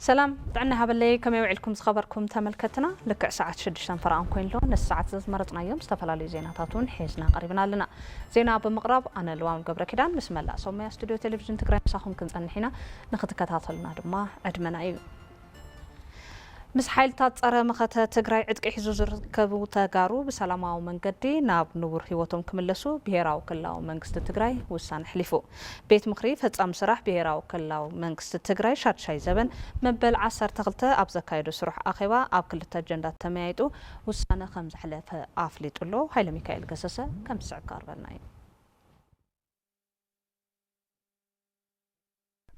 سلام دعنا هبلي كم يوعلكم خبركم تملكتنا لك ساعة 6 فرعون كوين لون الساعة مرتنا يوم استفلا زينة تاتون حيزنا قريبنا لنا زينة بمقرب أنا لوام قبر كدان بسم الله صومي استوديو تلفزيون تقرأ مساخم كنت أنحينا نختكتاتلنا دما أدمنا أيو مس حيلتات صرا مخته تግራይ ዕጥቂ ሒዙ ዝርከቡ ተጋሩ በሰላማዊ መንገዲ ናብ ንቡር ህይወቶም ክምለሱ ብሄራዊ ክልላዊ መንግስቲ ትግራይ ውሳነ ሕሊፉ ቤት ምክሪ ፈጻሚ ስራሕ ብሄራዊ ክልላዊ መንግስቲ ትግራይ ሻድሻይ ዘበን መበል 12 ኣብ ዘካየዱ ስራሕ ኣኼባ ኣብ ክልተ አጀንዳ ተመያይጡ ውሳነ ከም ዝሕለፈ ኣፍሊጡሎ ሃይለ ሚካኤል ገሰሰ ከም ዝዕቀርበልና እዩ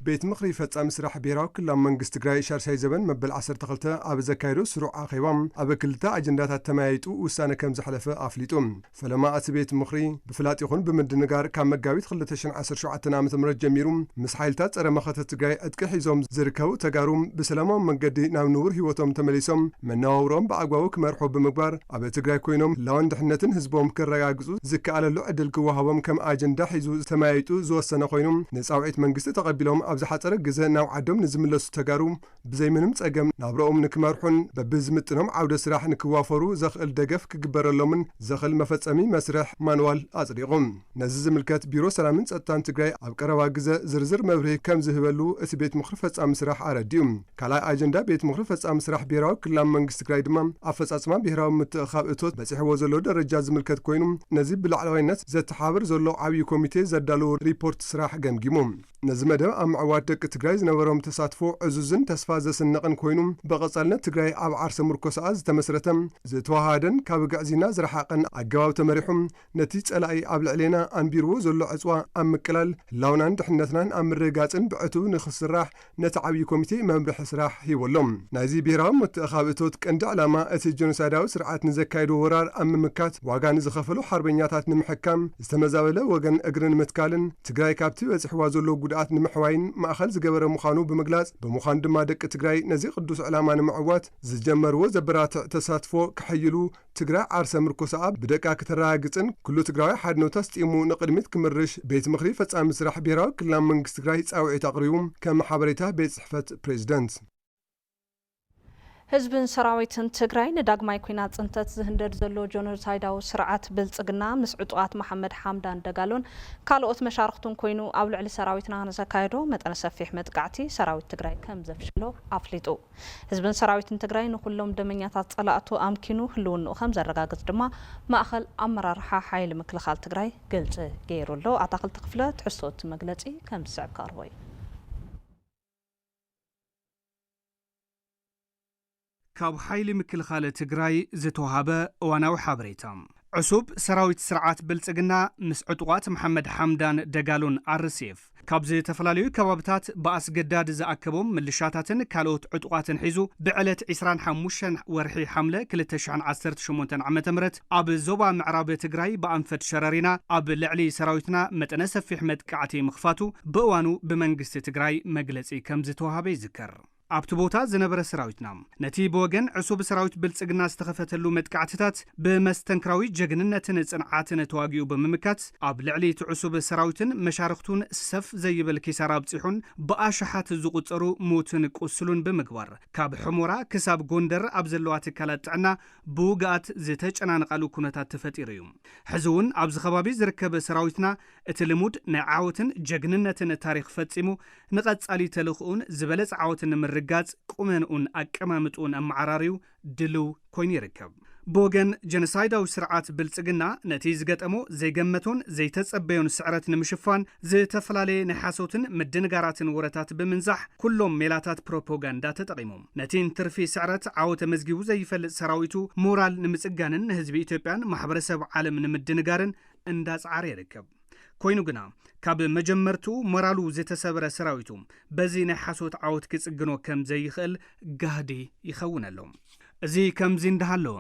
ቤት ምክሪ ፈጻሚ ስራሕ ብሄራዊ ክልላዊ መንግስቲ ትግራይ ሻድሻይ ዘበን መበል 12 ኣብ ዘካየዱ ስሩዕ ኣኼባም ኣብ ክልተ አጀንዳታት ተመያይጡ ውሳነ ከም ዝሕለፈ ኣፍሊጡ ፈለማ እቲ ቤት ምክሪ ብፍላጥ ይኹን ብምድንጋር ካብ መጋቢት 2017 ዓ.ም ጀሚሩ ምስ ሓይልታት ፀረ መኸተ ትግራይ ዕጥቂ ሒዞም ዝርከቡ ተጋሩ ብሰላማዊ መንገዲ ናብ ንቡር ህይወቶም ተመሊሶም መነባብሮኦም ብኣግባቡ ክመርሑ ብምግባር ኣብ ትግራይ ኮይኖም ህላወን ድሕነትን ህዝቦም ክረጋግፁ ዝከኣለሉ ዕድል ክወሃቦም ከም አጀንዳ ሒዙ ተመያይጡ ዝወሰነ ኮይኑ ነፃውዒት መንግስቲ ተቐቢሎም ኣብ ዝሓፀረ ግዜ ናብ ዓዶም ንዝምለሱ ተጋሩ ብዘይ ምንም ፀገም ናብሮኦም ንክመርሑን በብዝምጥኖም ዓውደ ስራሕ ንክዋፈሩ ዘኽእል ደገፍ ክግበረሎምን ዘኽእል መፈጸሚ መስርሕ ማንዋል ኣጽዲቖም ነዚ ዝምልከት ቢሮ ሰላምን ጸጥታን ትግራይ ኣብ ቀረባ ግዜ ዝርዝር መብርሂ ከም ዝህበሉ እቲ ቤት ምክሪ ፈጻሚ ስራሕ ኣረዲዩ ካልኣይ አጀንዳ ቤት ምክሪ ፈጻሚ ስራሕ ብሄራዊ ክልላዊ መንግስቲ ትግራይ ድማ ኣፈጻጽማ ብሄራዊ ምትእኻብ እቶት በፂሕዎ ዘሎ ደረጃ ዝምልከት ኮይኑ ነዚ ብላዕለዋይነት ዘተሓብር ዘሎ ዓብዪ ኮሚቴ ዘዳለዎ ሪፖርት ስራሕ ገምጊሙ ነዚ መደብ ኣብ ምዕዋት ደቂ ትግራይ ዝነበሮም ተሳትፎ ዕዙዝን ተስፋ ዘስንቕን ኮይኑ ብቐጻልነት ትግራይ ኣብ ዓርሰ ምርኮሳኣ ዝተመስረተ ዝተዋሃደን ካብ ግዕዚና ዝረሓቐን ኣገባብ ተመሪሑም ነቲ ጸላኢ ኣብ ልዕሌና ኣንቢርዎ ዘሎ ዕፅዋ ኣብ ምቅላል ህላውናን ድሕነትናን ኣብ ምርጋፅን ብዕቱ ንኽስራሕ ነቲ ዓብዪ ኮሚቴ መምርሒ ስራሕ ሂቦሎም ናይዚ ብሄራዊ ምትእኻብ እቶት ቀንዲ ዕላማ እቲ ጀኖሳይዳዊ ስርዓት ንዘካይዶ ወራር ኣብ ምምካት ዋጋ ንዝኸፈሉ ሓርበኛታት ንምሕካም ዝተመዛበለ ወገን እግሪ ንምትካልን ትግራይ ካብቲ በፂሕዋ ዘሎ ጉድኣት ንምሕዋይን ማእኸል ዝገበረ ምዃኑ ብምግላጽ ብምዃኑ ድማ ደቂ ትግራይ ነዚ ቅዱስ ዕላማ ንምዕዋት ዝጀመርዎ ዘበራትዕ ተሳትፎ ክሕይሉ ትግራይ ዓርሰ ምርኮሳኣ ብደቃ ከተረጋግፅን ኩሉ ትግራዋይ ሓድነቱ ኣስጢሙ ንቅድሚት ክምርሽ ቤት ምክሪ ፈጻሚ ስራሕ ብሄራዊ ክልላዊ መንግስቲ ትግራይ ጻውዒት ኣቕሪቡ ከም ሓበሬታ ቤት ጽሕፈት ፕሬዚደንት ህዝብን ሰራዊትን ትግራይ ንዳግማይ ኩናት ጽንተት ዝህንደድ ዘሎ ጆኖሳይዳዊ ስርዓት ብልጽግና ምስ ዕጡቃት መሐመድ ሓምዳን ደጋሎን ካልኦት መሻርክቱን ኮይኑ ኣብ ልዕሊ ሰራዊትና ንዘካየዶ መጠነ ሰፊሕ መጥቃዕቲ ሰራዊት ትግራይ ከም ዘፍሽሎ ኣፍሊጡ ህዝብን ሰራዊትን ትግራይ ንኩሎም ደመኛታት ጸላእቱ ኣምኪኑ ህልውንኡ ከም ዘረጋግጽ ድማ ማእኸል ኣመራርሓ ሓይሊ ምክልኻል ትግራይ ግልጽ ገይሩሎ ኣታክልቲ ክፍለ ትሕሶት መግለጺ ከም ዝስዕብ እዩ ካብ ሓይሊ ምክልኻል ትግራይ ዝተዋሃበ እዋናዊ ሓበሬታ ዕሱብ ሰራዊት ስርዓት ብልጽግና ምስ ዕጡቃት መሐመድ ሓምዳን ደጋሎን ኣርሴፍ ካብ ዝተፈላለዩ ከባብታት በኣስገዳድ ዝኣከቦም ምልሻታትን ካልኦት ዕጡቃትን ሒዙ ብዕለት 25 ወርሒ ሓምለ 2018 ዓ.ም ኣብ ዞባ ምዕራብ ትግራይ ብኣንፈት ሸረሪና ኣብ ልዕሊ ሰራዊትና መጠነ ሰፊሕ መጥቃዕቲ ምኽፋቱ ብእዋኑ ብመንግስቲ ትግራይ መግለጺ ከም ዝተዋሃበ ይዝከር ኣብቲ ቦታ ዝነበረ ሰራዊትና ነቲ ብወገን ዕሱብ ሰራዊት ብልጽግና ዝተኸፈተሉ መጥቃዕትታት ብመስተንክራዊ ጀግንነትን ጽንዓትን ተዋጊኡ ብምምካት ኣብ ልዕሊ እቲ ዕሱብ ሰራዊትን መሻርክቱን ሰፍ ዘይብል ኪሳራ ኣብፂሑን ብኣሽሓት ዝቁፀሩ ሞትን ቁስሉን ብምግባር ካብ ሕሞራ ክሳብ ጎንደር ኣብ ዘለዋ ትካላት ጥዕና ብውግኣት ዝተጨናነቓሉ ኩነታት ተፈጢሩ እዩ ሕዚ እውን ኣብዚ ከባቢ ዝርከብ ሰራዊትና እቲ ልሙድ ናይ ዓወትን ጀግንነትን ታሪክ ፈጺሙ ንቐጻሊ ተልእኽኡን ዝበለጸ ዓወትን ርጋጽ ቁመንኡን ኣቀማምጡን ኣመዓራሪው ድልው ኮይኑ ይርከብ ብወገን ጀኖሳይዳዊ ስርዓት ብልጽግና ነቲ ዝገጠሞ ዘይገመቶን ዘይተጸበዮን ስዕረት ንምሽፋን ዝተፈላለየ ናይ ሓሶትን ምድንጋራትን ወረታት ብምንዛሕ ኩሎም ሜላታት ፕሮፓጋንዳ ተጠቒሞም ነቲ ትርፊ ስዕረት ዓወተ መዝጊቡ ዘይፈልጥ ሰራዊቱ ሞራል ንምጽጋንን ህዝቢ ኢትዮጵያን ማሕበረሰብ ዓለም ንምድንጋርን እንዳጻዕረ ይርከብ ኮይኑ ግና ካብ መጀመርቱ ሞራሉ ዝተሰበረ ሰራዊቱ በዚ ናይ ሓሶት ዓወት ክጽግኖ ከም ዘይኽእል ጋህዲ ይኸውን ኣሎ እዚ ከምዚ እንዳሃለዎ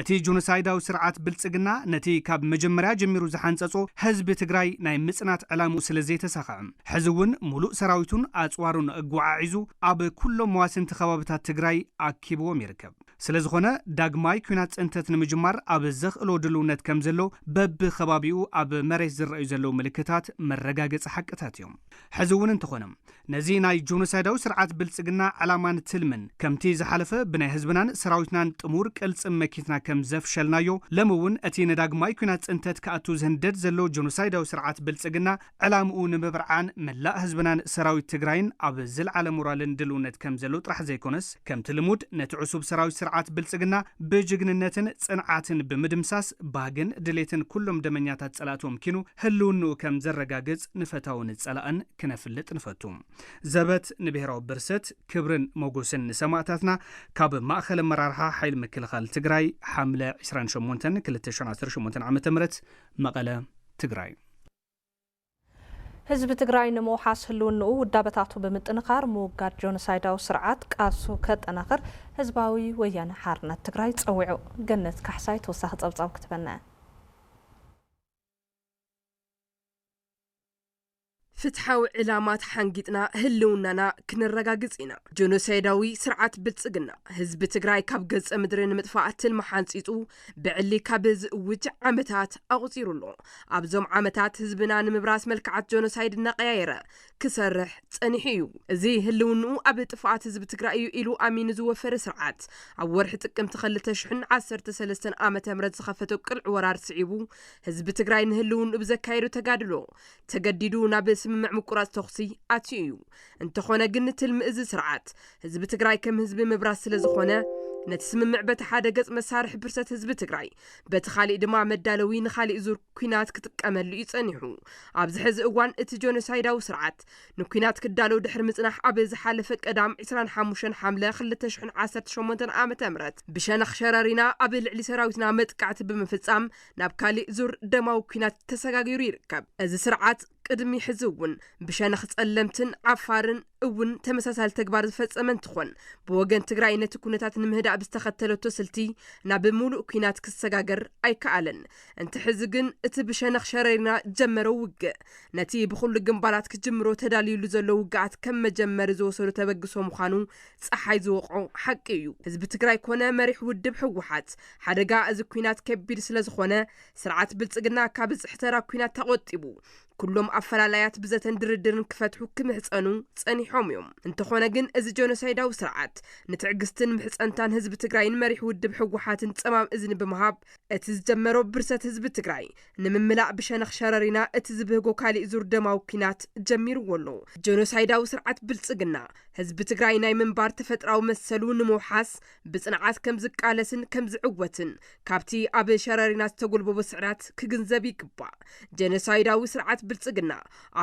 እቲ ጆኖሳይዳዊ ስርዓት ብልጽግና ነቲ ካብ መጀመርያ ጀሚሩ ዝሓንጸጾ ህዝቢ ትግራይ ናይ ምጽናት ዕላምኡ ስለ ዘይተሳኽዐ ሕዚ እውን ሙሉእ ሰራዊቱን ኣጽዋሩን ኣጓዓዒዙ ኣብ ኩሎም መዋስንቲ ከባቢታት ትግራይ ኣኪብዎም ይርከብ። ስለዝኾነ ዳግማይ ኩናት ጽንተት ንምጅማር ኣብ ዘኽእሎ ድልውነት ከም ዘሎ በቢ ከባቢኡ ኣብ መሬት ዝረኣዩ ዘለዉ ምልክታት መረጋገፂ ሓቅታት እዮም። ሕዚ እውን እንተኾነ ነዚ ናይ ጆኖሳይዳዊ ስርዓት ብልጽግና ዕላማን ትልምን ከምቲ ዝሓለፈ ብናይ ህዝብናን ሰራዊትናን ጥሙር ቅልጽም መኪትና ከም ዘፍሸልናዮ ሎሚ እውን እቲ ንዳግማይ ኩናት ጽንተት ከኣቱ ዝህንደድ ዘሎ ጆኖሳይዳዊ ስርዓት ብልጽግና ዕላምኡ ንምብርዓን መላእ ህዝብናን ሰራዊት ትግራይን ኣብ ዝለዓለ ሞራልን ድልውነት ከም ዘሎ ጥራሕ ዘይኮነስ ከምቲ ልሙድ ነቲ ዕሱብ ሰራዊት ስርዓት ብልጽግና ብጅግንነትን ጽንዓትን ብምድምሳስ ባግን ድሌትን ኩሎም ደመኛታት ጸላእቶም ኪኑ ህልውንኡ ከም ዘረጋግጽ ንፈታውን ጸላእን ክነፍልጥ ንፈቱ። ዘበት ንብሔራዊ ብርሰት ክብርን ሞጎስን ንሰማዕታትና ካብ ማእኸል መራርሓ ሓይሊ ምክልኻል ትግራይ ሐምለ 28 2018 ዓ.ም መቐለ ትግራይ። ህዝቢ ትግራይ ንምውሓስ ህልውንኡ ውዳበታቱ ብምጥንኻር ምውጋድ ጆኖሳይዳዊ ስርዓት ቃልሱ ከጠናኽር ህዝባዊ ወያነ ሓርነት ትግራይ ፀዊዑ። ገነት ካሕሳይ ተወሳኺ ፀብፃብ ክትበና ፍትሐዊ ዕላማት ሓንጊጥና ህልውናና ክንረጋግጽ ኢና። ጆኖሳይዳዊ ስርዓት ብልጽግና ህዝቢ ትግራይ ካብ ገጸ ምድሪ ንምጥፋእ ትልሚ ሓንጺጹ ብዕሊ ካብ ዝእውጅ ዓመታት ኣቑፂሩሎ። ኣብዞም ዓመታት ህዝብና ንምብራስ መልክዓት ጆኖሳይድ እናቐያየረ ክሰርሕ ጸኒሑ እዩ። እዚ ህልውንኡ ኣብ ጥፍኣት ህዝቢ ትግራይ እዩ ኢሉ ኣሚኑ ዝወፈረ ስርዓት ኣብ ወርሒ ጥቅምቲ 2013 ዓመተ ምህረት ዝኸፈተ ቅልዕ ወራር ስዒቡ ህዝቢ ትግራይ ንህልውንኡ ብዘካየዱ ተጋድሎ ተገዲዱ ናብ ስምምዕ ምቁራጽ ተኽሲ ኣትዩ እዩ። እንተኾነ ግን ትልሚ እዚ ስርዓት ህዝቢ ትግራይ ከም ህዝቢ ምብራስ ስለ ዝኾነ ነቲ ስምምዕ በቲ ሓደ ገጽ መሳርሒ ብርሰት ህዝቢ ትግራይ በቲ ካሊእ ድማ መዳለዊ ንኻሊእ ዙር ኩናት ክጥቀመሉ እዩ ጸኒሑ። ኣብዚ ሕዚ እዋን እቲ ጆኖሳይዳዊ ስርዓት ንኩናት ክዳለው ድሕሪ ምጽናሕ ኣብ ዝሓለፈ ቀዳም 25 ሐምለ 2018 ዓመተ ምህረት ብሸነኽ ሸረሪና ኣብ ልዕሊ ሰራዊትና መጥቃዕቲ ብምፍጻም ናብ ካሊእ ዙር ደማዊ ኩናት ተሰጋጊሩ ይርከብ። እዚ ስርዓት ቅድሚ ሕዚ እውን ብሸነኽ ጸለምትን ዓፋርን እውን ተመሳሳሊ ተግባር ዝፈጸመ እንትኾን ብወገን ትግራይ ነቲ ኩነታት ንምህዳእ ብዝተኸተለቶ ስልቲ ናብ ሙሉእ ኩናት ክሰጋገር ኣይከኣለን። እንተ ሕዚ ግን እቲ ብሸነኽ ሸረሪና ጀመረ ውግእ ነቲ ብኩሉ ግንባራት ክጅምሮ ተዳልዩሉ ዘሎ ውግኣት ከም መጀመሪ ዝወሰዱ ተበግሶ ምዃኑ ፀሓይ ዝወቕዖ ሓቂ እዩ። ህዝቢ ትግራይ ኮነ መሪሕ ውድብ ሕወሓት ሓደጋ እዚ ኩናት ከቢድ ስለ ዝኾነ ስርዓት ብልጽግና ካብ ዝሕተራ ኩናት ተቆጢቡ ኩሎም ኣፈላላያት ብዘተን ድርድርን ክፈትሑ ክምሕፀኑ ጸኒሖም እዮም። እንተኾነ ግን እዚ ጆኖሳይዳዊ ስርዓት ንትዕግስትን ምሕፀንታን ህዝቢ ትግራይን መሪሕ ውድብ ሕወሓትን ጸማም እዝኒ ብምሃብ እቲ ዝጀመሮ ብርሰት ህዝቢ ትግራይ ንምምላእ ብሸነኽ ሸረሪና እቲ ዝብህጎ ካሊእ ዙር ደማዊ ኩናት ጀሚርዎ ኣሎ። ጆኖሳይዳዊ ስርዓት ብልጽግና ህዝቢ ትግራይ ናይ ምንባር ተፈጥራዊ መሰሉ ንምውሓስ ብጽንዓት ከም ዝቃለስን ከም ዝዕወትን ካብቲ ኣብ ሸረሪና ዝተጎልበቦ ስዕራት ክግንዘብ ይግባእ። ጆኖሳይዳዊ ስርዓት ብልጽግና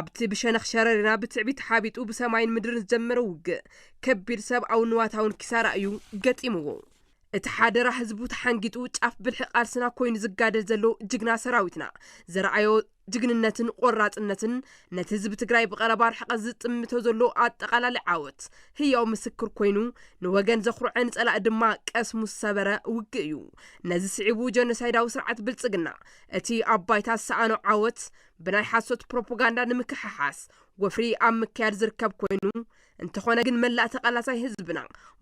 ኣብቲ ብሸነኽ ሸረሪና ብትዕቢት ሓቢጡ ብሰማይን ምድርን ዝጀመረ ውግእ ከቢድ ሰብኣዊ ንዋታውን ኪሳራ እዩ ገጢምዎ። እቲ ሓደራ ህዝቡ ተሓንጊጡ ጫፍ ብልሒ ቃልስና ኮይኑ ዝጋደል ዘሎ ጅግና ሰራዊትና ዘረኣዮ ጅግንነትን ቆራጽነትን ነቲ ህዝቢ ትግራይ ብቐረባ ርሕቐት ዝጥምቶ ዘሎ ኣጠቓላሊ ዓወት ህያው ምስክር ኮይኑ ንወገን ዘኽሩዕን ጸላእ ድማ ቀስሙ ሰበረ ውግእ እዩ። ነዚ ስዒቡ ጆኖሳይዳዊ ስርዓት ብልጽግና እቲ ኣብ ባይታ ዝሰኣኖ ዓወት ብናይ ሓሶት ፕሮፓጋንዳ ንምክሕሓስ ወፍሪ ኣብ ምክያድ ዝርከብ ኮይኑ እንተኾነ ግን መላእ ተቃላሳይ ህዝብና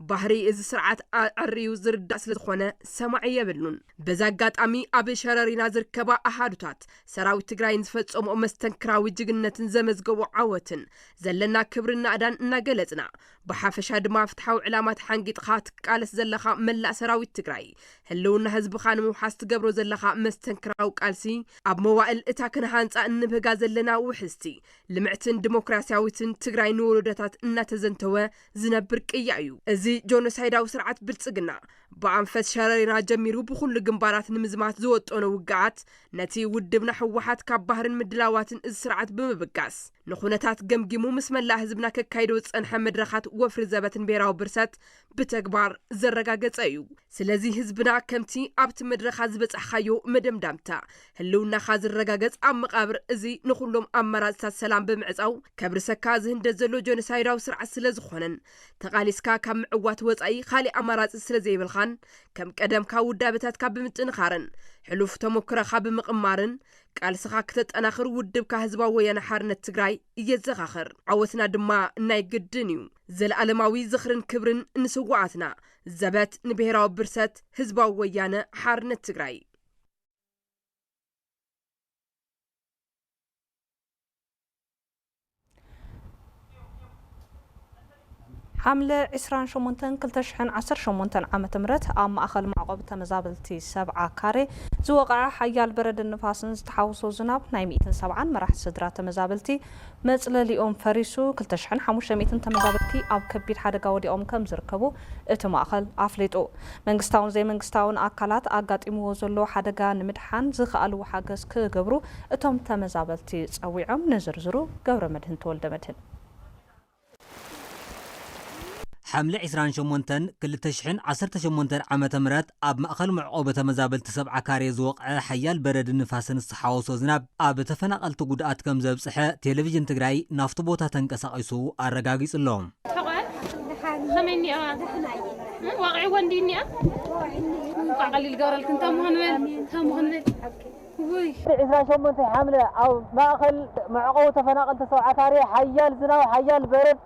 ባህሪ እዚ ስርዓት ኣዕርዩ ዝርዳእ ስለ ዝኾነ ሰማዕ የብሉን። በዛ አጋጣሚ ኣብ ሸረሪና ዝርከባ ኣሃዱታት ሰራዊት ትግራይን ዝፈጸሞ መስተንክራዊ ጅግንነትን ዘመዝገቡ ዓወትን ዘለና ክብርና ኣዳን እናገለጽና ብሓፈሻ ድማ ፍትሐዊ ዕላማት ሓንጊጥኻ ትቃለስ ዘለኻ መላእ ሰራዊት ትግራይ ህልውና ህዝብኻ ንምውሓስ ትገብሮ ዘለኻ መስተንክራዊ ቃልሲ ኣብ መዋእል እታ ክንሃንፃ እንብህጋ ዘለና ውሕስቲ ልምዕትን ዲሞክራሲያዊትን ትግራይ ንወለዶታት ተዘንተወ ዝነብር ቅያ እዩ። እዚ ጆኖሳይዳዊ ስርዓት ብልጽግና ብኣንፈት ሸረሪና ጀሚሩ ብኩሉ ግንባራት ንምዝማት ዝወጠነ ውግኣት ነቲ ውድብና ሕወሓት ካብ ባህርን ምድላዋትን እዚ ስርዓት ብምብጋስ ንኹነታት ገምጊሙ ምስ መላእ ህዝብና ከካይዶ ዝጸንሐ መድረኻት ወፍሪ ዘበትን ብሔራዊ ብርሰት ብተግባር ዘረጋገጸ እዩ። ስለዚ ህዝብና ከምቲ ኣብቲ መድረኻት ዝበጽሕኻዮ መደምዳምታ ህልውናኻ ዝረጋገጽ ኣብ መቃብር እዚ ንኹሎም ኣመራጽታት ሰላም ብምዕጻው ከብርሰካ ዝህንደት ዘሎ ጆኖሳይዳዊ ስርዓት ስርዓት ስለዝኾነን ተቃሊስካ ካብ ምዕዋት ወጻኢ ካሊእ ኣማራፂ ስለዘይብልኻን ከም ቀደምካ ውዳበታትካ ብምጥንኻርን ሕሉፍ ተሞክሮኻ ብምቕማርን ቃልስኻ ክትጠናኽር ውድብካ ህዝባዊ ወያነ ሓርነት ትግራይ እየዘኻኽር ዓወትና ድማ እናይ ግድን እዩ ዘለዓለማዊ ዝኽርን ክብርን ንስዋዓትና ዘበት ንብሔራዊ ብርሰት ህዝባዊ ወያነ ሓርነት ትግራይ حملة 28 عامة مرت أما أخل معقوب تمزابلتي 7 كاري زوقع حيال برد النفاسن تحوصو زناب نايميتن 7 مرح صدرات تمزابلتي مثل اليوم فريسو كلتشحن 500 تمزابلتي أو كبير حدا قودي أم كم زركبو اتما أخل عفليتو منغستاون زي منغستاون أكالات أقات إموزلو حدا نمدحان زخالو حاجز كقبرو اتم تمزابلتي سويعم نزرزرو قبر مدهن تولد مدهن حملة 28 عامة مرات أب مأخل معقوبة مزابل 7 كاري زوقع حيال برد النفاسن الصحاوس وزناب أب تفنقل تقودات كم زب صحة تلفزيون تقراي نافتبوتا تنكساقيسو الرقاقيس اللوم زميني واقعي وانديني قليل قارل كنت مهنول وي 28 حملة أو مأخل معقوبة تفنقل 7 كاري حيال زنا وحيال برد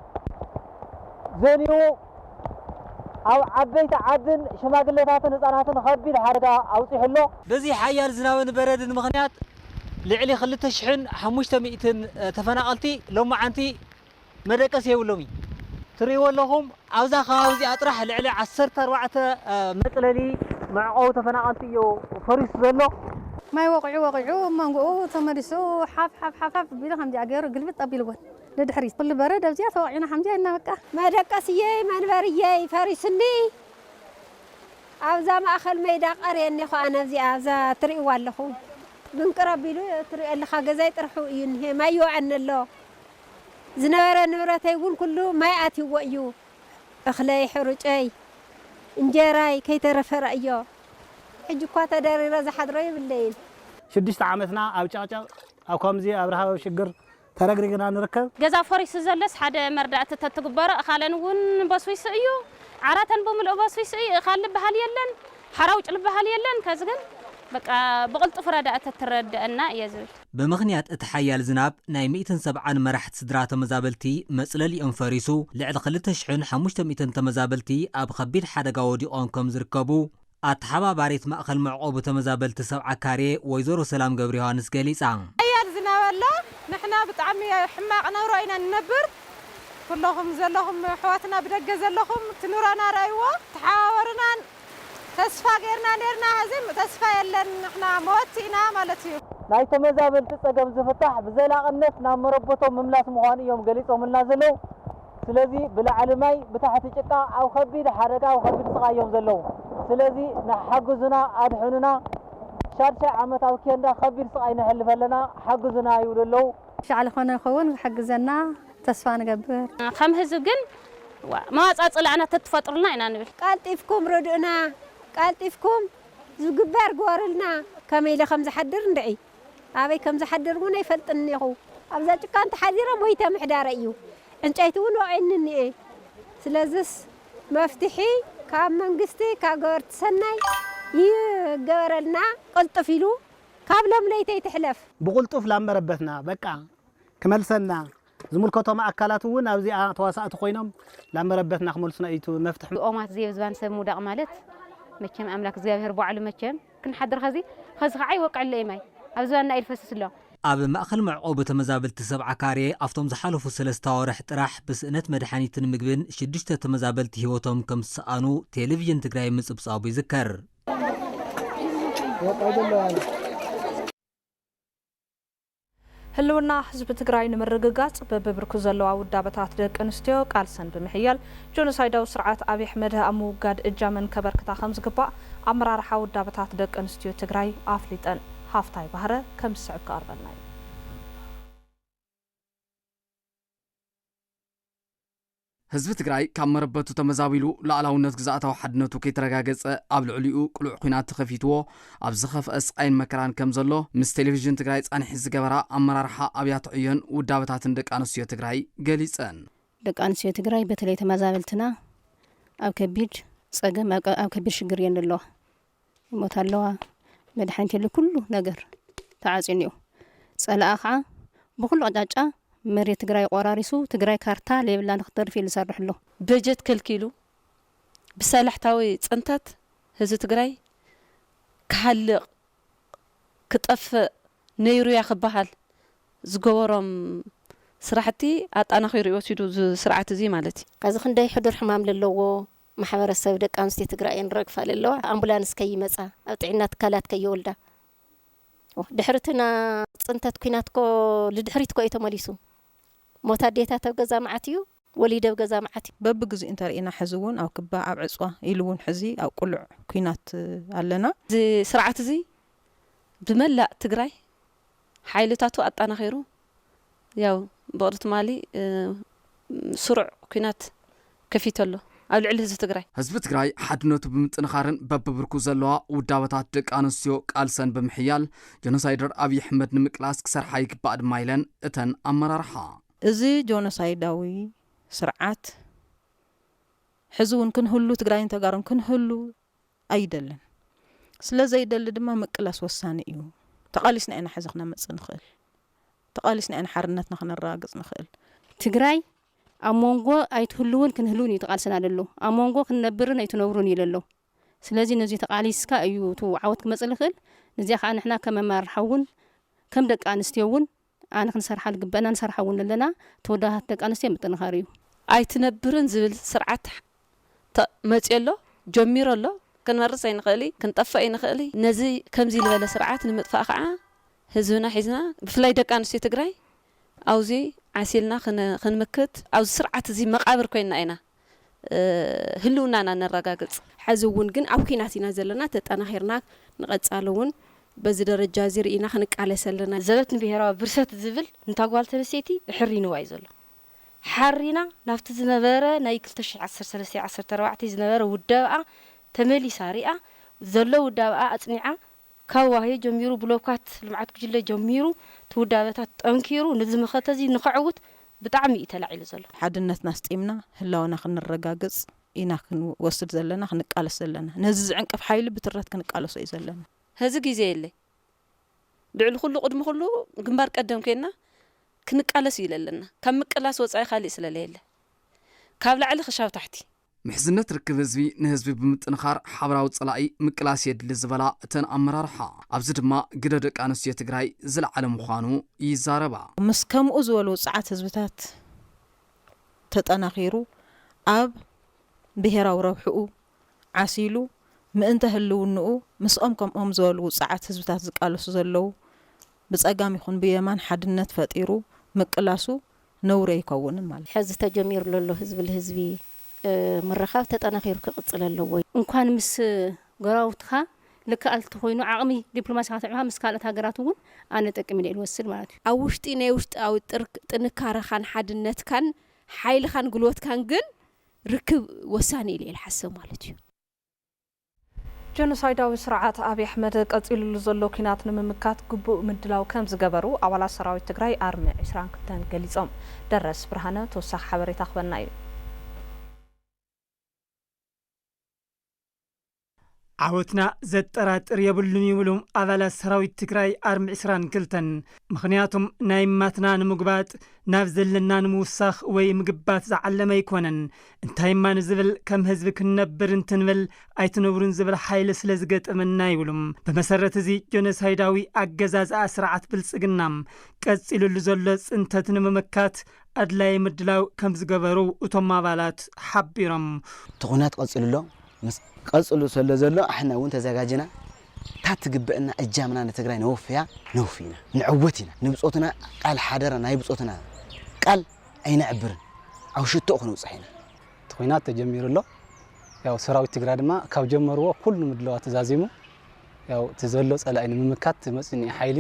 زنيو أو عبيت عدن شماغلتاتن هزاناتن خبير حرقا أو صحلو بزي حيال زناون برد المغنيات لعلي خلت شحن 500 تفنقلتي لو معنتي مدقس يولومي تريو لهم عاوزا خاوزي أطرح لعلي 14 مطللي معقو تفنقلتي يو فريس زلو ما يوقعوا مانقو تمرسو حف بيلهم دي أجيرو قلبت أبيلون لدحريس كل برد أبزيات وعينا حمجة إنها مكة ما دقسية ما نبرية فارسني عاوزة ما أخل ميدا قريني خو أنا زي عاوزة تري والله بنقربيلو تري اللي خاجة زي ترحو إنه ما يوعن الله زنورة نورة يقول كله ما يأتي ويو أخلي حرج أي إنجراي كي ترفر أيو حجوكات داري رز حضري بالليل شدشت عامتنا أو تشاچا أو كمزي أبرها وشجر ترقرقنا نركب جزا فريس زلس حدا مردعت تتقبر خالن ون بسويس أيو عراتن بملء بسويس أي خال بحال يلن حراوج بحال يلن كذا بقى بقلت فرادة تترد أنا يزول بمغنيات اتحيال زناب ناي 170 مرحت صدرات مزابلتي مسألة اليوم فريسو لعد خلت شحن 500 تمزابلتي أب خبير حدا قاودي أونكم زركبو أتحبا باريت مأخل معقوبة تمزابلت 7 كاري ويزورو سلام قبريها نسقالي سان أيال زناولا نحنا بطعمي حماقنا ورأينا النبر كلهم زلهم حواتنا بدق زلهم تنورانا رايوة تحاورنا تسفى غيرنا نيرنا هزم تسفى يلن نحنا موتينا مالتيو ناي تمزابلت تسقم زفتح بزيلا قنف نام مربطهم مملاس مغاني يوم قليتهم النازلو سلازي بلا علماي بتاحت الشقا أو خبير حرقا أو خبير صغايهم زلو سلازي نحقزنا أدحننا شارشة عمت أو كيندا خبير صغاينا حلف لنا حقزنا يقولوا شعل خونا نخون حقزنا تسفى نقبر خم هزقن ما أتصلعنا تتفطرنا إنا نبل قالتيفكم ردنا قالتيفكم زقبار قوارلنا كميلة 5 حدر ندعي أبي 5 حدر ونا يفلتني هو أبزاج كانت حذيرة مويتة محدارة أيو انتيتون وعينني إيه سلازس مفتحي كام منقستي كاقورت سناي يقورلنا قلت فيلو كابلم ليتي تحلف بقولتوف لما ربتنا بقى كمل سنة زملكتهم أكلات ون أو زي تواسعت خوينهم لما ربتنا خملسنا إيتو مفتح أومات زي زبان سمو دق مالت مكم أملاك زي هربوا على مكم كن حدر خزي خاي وقع اللي ماي أبزوانا إلفسس الله أب مأخل معقوبة مزابلت 7 كاري أفتم زحالفو 3 ورح تراح بس إنت مدحانيت مقبن شدشت تمزابلت هيوتهم كم سقانو تلفزيون تقراي مصبصاو بيذكر هلونا حزب تግራይ ንምርግጋጽ በብርኩ ዘለዋ ውዳበታት ደቂ ኣንስትዮ ቃልሰን ብምሕያል ጆኖሳይዳዊ ስርዓት ኣብይ ኣሕመድ ኣብ ምውጋድ እጃመን ከበርክታ ከም ዝግባእ ኣመራርሓ ውዳበታት ደቂ ኣንስትዮ ትግራይ ኣፍሊጠን ሃፍታይ ባህረ ከም ዝስዕብ ቀርበልና እዩ ህዝቢ ትግራይ ካብ መረበቱ ተመዛቢሉ ላዕላውነት ግዛእታዊ ሓድነቱ ከይተረጋገጸ ኣብ ልዕሊኡ ቅሉዕ ኩናት ተኸፊትዎ ኣብ ዝኸፍአ ስቃይን መከራን ከም ዘሎ ምስ ቴሌቪዥን ትግራይ ጻንሒ ዝገበራ ኣመራርሓ ኣብያተ ዕዮን ውዳበታትን ደቂ ኣንስትዮ ትግራይ ገሊጸን ደቂ ኣንስትዮ ትግራይ በተለይ ተመዛበልትና ኣብ ከቢድ ፀገም ኣብ ከቢድ ሽግር የለዋ ይሞት ኣለዋ መድሓኒት የለ ኩሉ ነገር ተዓፂኑ እዩ ፀላኣ ከዓ ብኩሉ ኣጫጫ መሬት ትግራይ ቆራሪሱ ትግራይ ካርታ ለብላ ንክተርፍ ይልሰርሕ ኣሎ በጀት ከልኪሉ ብሰላሕታዊ ፅንተት ህዝቢ ትግራይ ካሃልቕ ክጠፍእ ነይሩ ያ ክበሃል ዝገበሮም ስራሕቲ ኣጣናኺሩ ወሲዱ ስርዓት እዚ ማለት እዩ ካዚ ክንደይ ሕዱር ሕማም ለለዎ ማሕበረሰብ ደቂ ኣንስትዮ ትግራይ ንረግፋ ኣለዋ ኣምቡላንስ ከይመፃ ኣብ ጥዕና ትካላት ከይወልዳ ድሕሪትና ፅንተት ኩናትኮ ልድሕሪት ኮ ተመሊሱ ሞት ኣዴታት ኣብ ገዛ መዓት እዩ ወሊደ ኣብ ገዛ መዓት እዩ በብግዜ እንተርእና ሕዚ እውን ኣብ ክባ ኣብ ዕፅዋ ኢሉ እውን ሕዚ ኣብ ቁልዕ ኩናት ኣለና እዚ ስርዓት እዚ ብመላእ ትግራይ ሓይልታቱ ኣጣናኺሩ ያው ብቅርት ማሊ ስሩዕ ኩናት ከፊተሎ ኣብ ልዕሊ ህዝቢ ትግራይ ህዝቢ ትግራይ ሓድነቱ ብምጥንኻርን በብብርኩ ዘለዋ ውዳበታት ደቂ ኣንስትዮ ቃልሰን ብምሕያል ጀኖሳይደር ኣብይ ኣሕመድ ንምቅላስ ክሰርሓ ይግባእ ድማ ኢለን እተን ኣመራርሓ እዚ ጆኖሳይዳዊ ስርዓት ሕዚ እውን ክንህሉ ትግራይን ተጋሩን ክንህሉ ኣይደልን ስለዘይደሊ ድማ ምቅላስ ወሳኒ እዩ ተቃሊስና ኢና ሕዚ ክነመፅእ ንኽእል ተቃሊስና ኢና ሓርነትና ክነረጋግፅ ንኽእል ትግራይ ኣብ ሞንጎ ኣይትህልውን ክንህሉን እዩ ተቃልስና ኣሎ ኣብ ሞንጎ ክንነብርን ኣይትነብሩን ይለሎ ስለዚ ነዚ ተቃሊስካ እዩ ቱ ዓወት ክመፅእ ንኽእል ነዚያ ከዓ ንሕና ከም ኣመራርሓ እውን ከም ደቂ ኣንስትዮ እውን ኣነ ክንሰርሓ ልግበአና ንሰርሓ እውን ኣለና ተወዳዳት ደቂ ኣንስትዮ ምጥንኻር እዩ ኣይትነብርን ዝብል ስርዓት መፅእ ኣሎ ጀሚሩ ኣሎ ክንመርስ ኣይንኽእል ክንጠፍእ ኣይንኽእል ነዚ ከምዚ ዝበለ ስርዓት ንምጥፋእ ከዓ ህዝብና ሒዝና ብፍላይ ደቂ ኣንስትዮ ትግራይ ኣውዚ ዓሲልና ክንምክት ኣብዚ ስርዓት እዚ መቃብር ኮይና ኢና ህልውናና ነረጋግፅ ሕዚ እውን ግን ኣብ ኩናት ኢና ዘለና ተጠናኺርና ንቐፃል እውን በዚ ደረጃ እዚ ርኢና ክንቃለስ ኣለና ዘበትን ብሄራዊ ብርሰት ዝብል እንታጓል ተነስተይቲ ሕሪንዋ እዩ ዘሎ ሓሪና ናብቲ ዝነበረ ናይ 2013 14 ዝነበረ ውዳብኣ ተመሊሳ ሪኣ ዘሎ ውዳብኣ ኣፅኒዓ ካብ ዋህየ ጀሚሩ ብሎካት ልምዓት ጉጅለ ጀሚሩ ትውዳበታት ጠንኪሩ ነዚ መኸተዚ ንኽዕውት ብጣዕሚ እዩ ተላዒሉ ዘሎ ሓድነትና ስጢምና ህላውና ክንረጋግፅ ኢና ክንወስድ ዘለና ክንቃለስ ዘለና ነዚ ዝዕንቀፍ ሓይሊ ብትረት ክንቃለሶ እዩ ዘለና ህዚ ግዜ የለ ልዕሊ ኩሉ ቅድሚ ኩሉ ግንባር ቀደም ኮይና ክንቃለስ እዩ ዘለና ካብ ምቅላስ ወፃኢ ካልእ ስለለየለ ካብ ላዕሊ ክሻብ ታሕቲ ምሕዝነት ርክብ ህዝቢ ንህዝቢ ብምጥንኻር ሓበራዊ ፀላኢ ምቅላስ የድሊ ዝበላ እተን ኣመራርሓ ኣብዚ ድማ ግደ ደቂ ኣንስትዮ ትግራይ ዝለዓለ ምዃኑ ይዛረባ ምስ ከምኡ ዝበሉ ውፅዓት ህዝብታት ተጠናኺሩ ኣብ ብሄራዊ ረብሕኡ ዓሲሉ ምእንተ ህልውንኡ ምስኦም ከምኦም ዝበሉ ውፅዓት ህዝብታት ዝቃለሱ ዘለዉ ብፀጋም ይኹን ብየማን ሓድነት ፈጢሩ ምቅላሱ ነውረ ይከውንን ማለት ሕዚ ተጀሚሩ ዘሎ ህዝቢ ለህዝቢ ምርኻብ ተጠናኺሩ ክቕፅል ኣለዎ እንኳን ምስ ጎራውትኻ ልክኣልቲ ኮይኑ ዓቕሚ ዲፕሎማሲካ ተዕምኻ ምስ ካልኦት ሃገራት እውን ኣነ ጠቅሚ ኢለ ልወስድ ማለት እዩ ኣብ ውሽጢ ናይ ውሽጣዊ ጥንካረኻን ሓድነትካን ሓይልኻን ጉልበትካን ግን ርክብ ወሳኒ ኢለ ልሓስብ ማለት እዩ ጀኖሳይዳዊ ስርዓት ኣብይ ኣሕመድ ቀፂሉሉ ዘሎ ኩናት ንምምካት ግቡእ ምድላው ከም ዝገበሩ ኣባላት ሰራዊት ትግራይ ኣርሚ 22 ገሊፆም ደረስ ብርሃነ ተወሳኺ ሓበሬታ ክበና እዩ ዓወትና ዘጠራጥር የብሉን ይብሉም ኣባላት ሰራዊት ትግራይ ኣርሚ 22 ምክንያቱም ናይ ማትና ንምግባጥ ናብ ዘለና ንምውሳኽ ወይ ምግባት ዝዓለመ ኣይኮነን እንታይ ማን ዝብል ከም ህዝቢ ክንነብር እንትንብል ኣይትነብሩን ዝብል ሓይሊ ስለ ዝገጠመና ይብሉም ብመሰረት እዚ ጀኖሳይዳዊ ኣገዛዝኣ ስርዓት ብልፅግናም ቀፂሉሉ ዘሎ ፅንተት ንምምካት ኣድላይ ምድላው ከም ዝገበሩ እቶም ኣባላት ሓቢሮም ትኹናት ቀፂሉሎ ቀጽሉ ስለ ዘሎ احنا እውን ተዘጋጅና ታትግበእና እጃምና ንትግራይ ነውፍያ ንዕወትና ንብጾትና ቃል ሓደረ ናይ ብጾትና ቃል ኣይንዕብርን ኣው ሽቶ ክንውጽሒና ትኹናት ተጀሚሩሎ ያው ሰራዊት ትግራይ ድማ ካብ ጀመርዎ ኩሉ ምድለዋት ተዛዚሙ ያው ተዘሎ ጸላኢ ንምምካት መጽኒ ሓይሊ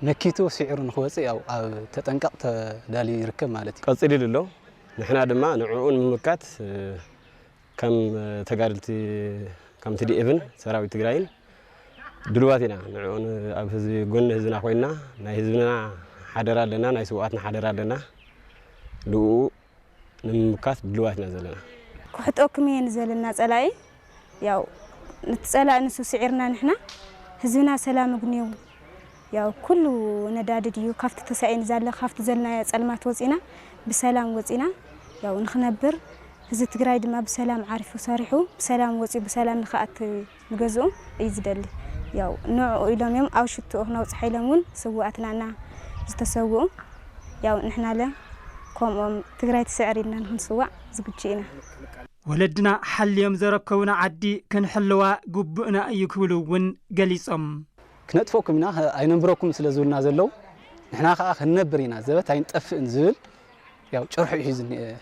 ነኪቱ ሲዕሩ ንኽወጽእ ያው ኣብ ተጠንቀቕ ተዳሊ ይርከብ ማለት እዩ ቀጽልሎ ንሕና ድማ ንዕኡን ንምምካት كم تقارلت كم تدي إبن سراوي تقرأين دلوقتينا نعون أبهز قلنا هزنا خوينا نهزنا حدرا لنا نسواتنا حدرا لنا لو ንምምካት ድልዋትና ዘለና كحطوكم ينزلنا صلاي ያው نتصلا انسو سعرنا نحنا ህዝብና ሰላም ግኒው ያው ኩሉ ነዳድድዩ ካፍት ተሳይን ዛለ ካፍት ዘለና ጸልማት ወጽና በሰላም ወጽና ያው ንخنبر ህዝብ ትግራይ ድማ በሰላም ዓሪፉ ሰሪሑ በሰላም ወጽ በሰላም ንኻት ንገዝኡ ይዝደል ያው ንዑ ኢሎም አውሽቱ ነው ጽሐይለሙን ሰዋዕትናና ዝተሰው ያው ንሕና ለ ኮም ትግራይ ተሰዕሪና ንስዋዕ ዝግጅኢና ወለድና حليم زركونا عدي كنحلوا قبؤنا يكبلون قليصم كنتفوكمنا اينبركم سلازولنا زلو نحنا خا خنبرينا زبت اينطفئ نزل ያው ጭርሑ